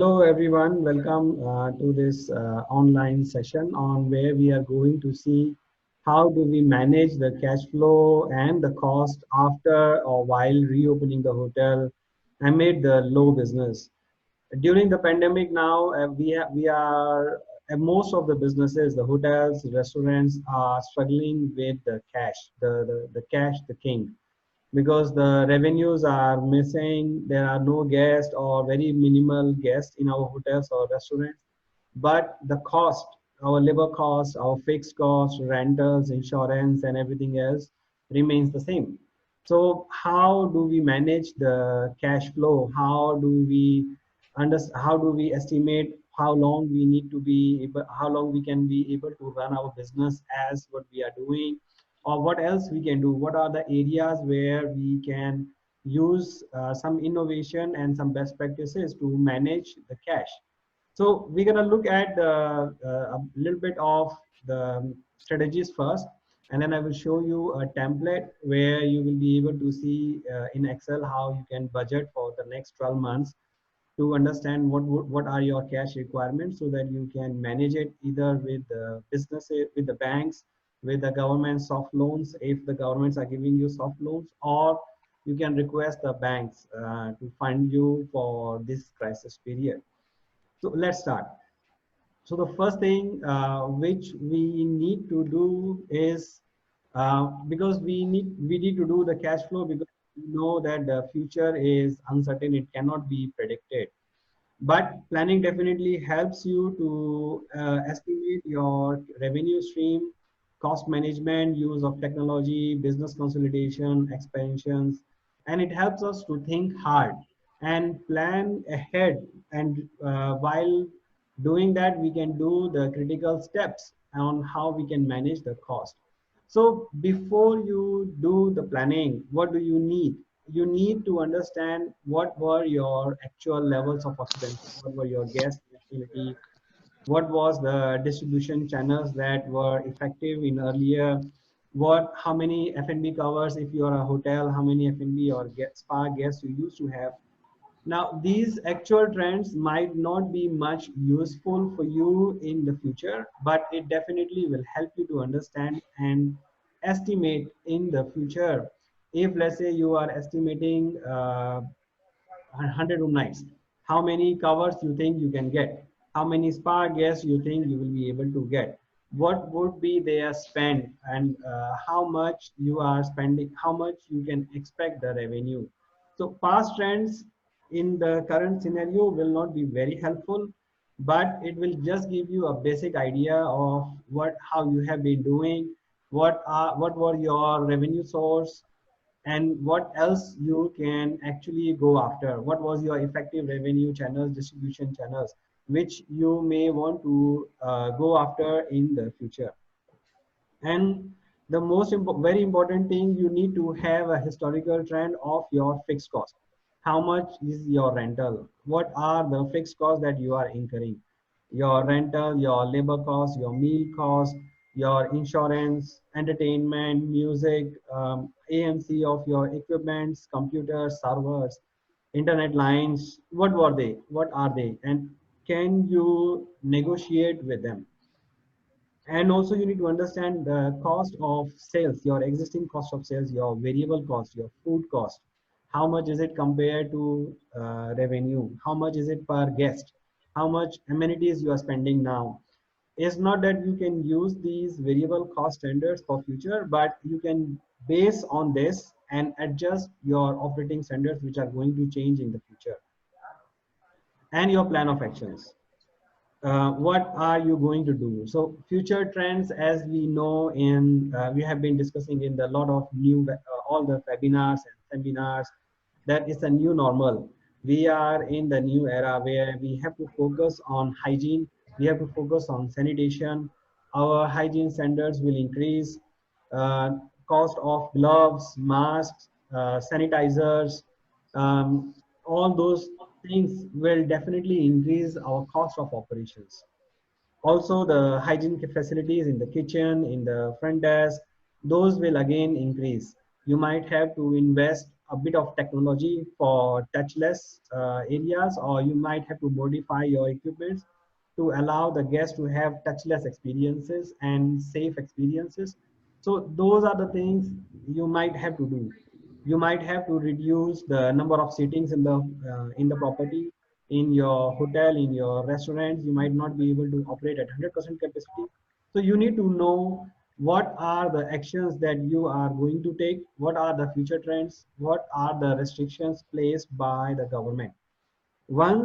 Hello everyone, welcome to this online session on where we are going to see how do we manage the cash flow and the cost after or while reopening the hotel amid the low business. During the pandemic now, we are most of the businesses, the hotels, restaurants are struggling with the cash, the cash, the king because the revenues are missing. There are no guests or very minimal guests in our hotels or restaurants. But the cost, our labor cost, our fixed cost, rentals, insurance, and everything else remains the same. So how do we manage the cash flow? How do we estimate how long we need to be able, how long we can be able to run our business as what we are doing, or what else we can do? What are the areas where we can use some innovation and some best practices to manage the cash? So we're going to look at a little bit of the strategies first, and then I will show you a template where you will be able to see in Excel how you can budget for the next 12 months to understand what are your cash requirements so that you can manage it either with the businesses, with the banks, with the government soft loans if the governments are giving you soft loans, or you can request the banks to fund you for this crisis period. So let's start. So the first thing which we need to do is because we need to do the cash flow because we know that the future is uncertain, it cannot be predicted. But planning definitely helps you to estimate your revenue stream, cost management, use of technology, business consolidation, expansions, and it helps us to think hard and plan ahead. And while doing that, we can do the critical steps on how we can manage the cost. So before you do the planning, what do you need? You need to understand what were your actual levels of occupancy, what were your guest activity, what was the distribution channels that were effective in earlier, how many F&B covers if you are a hotel, how many F&B or spa guests you used to have. Now, these actual trends might not be much useful for you in the future, but it definitely will help you to understand and estimate in the future. If let's say you are estimating 100 room nights, how many covers you think you can get? How many spa guests you think you will be able to get? What would be their spend, and how much you are spending, how much you can expect the revenue? So past trends in the current scenario will not be very helpful, but it will just give you a basic idea of how you have been doing, what were your revenue source, and what else you can actually go after. What was your effective revenue channels, distribution channels, which you may want to go after in the future. And the very important thing, you need to have a historical trend of your fixed cost. How much is your rental? What are the fixed costs that you are incurring? Your rental, your labor cost, your meal cost, your insurance, entertainment, music, AMC of your equipments, computers, servers, internet lines. What were they? What are they? And can you negotiate with them? And also you need to understand the cost of sales, your existing cost of sales, your variable cost, your food cost. How much is it compared to revenue? How much is it per guest? How much amenities you are spending now? It's not that you can use these variable cost standards for future, but you can base on this and adjust your operating standards, which are going to change in the future, and your plan of actions. What are you going to do? So future trends, as we know, we have been discussing in the lot of all the webinars and seminars, that is a new normal. We are in the new era where we have to focus on hygiene. We have to focus on sanitation. Our hygiene standards will increase. Uh, Cost of gloves, masks, sanitizers, all those things will definitely increase our cost of operations. Also, the hygiene facilities in the kitchen, in the front desk, those will again increase. You might have to invest a bit of technology for touchless areas, or you might have to modify your equipment to allow the guests to have touchless experiences and safe experiences. So those are the things you might have to do. You might have to reduce the number of sittings in the property, in your hotel, in your restaurants. You might not be able to operate at 100% capacity. So you need to know what are the actions that you are going to take, what are the future trends, what are the restrictions placed by the government. Once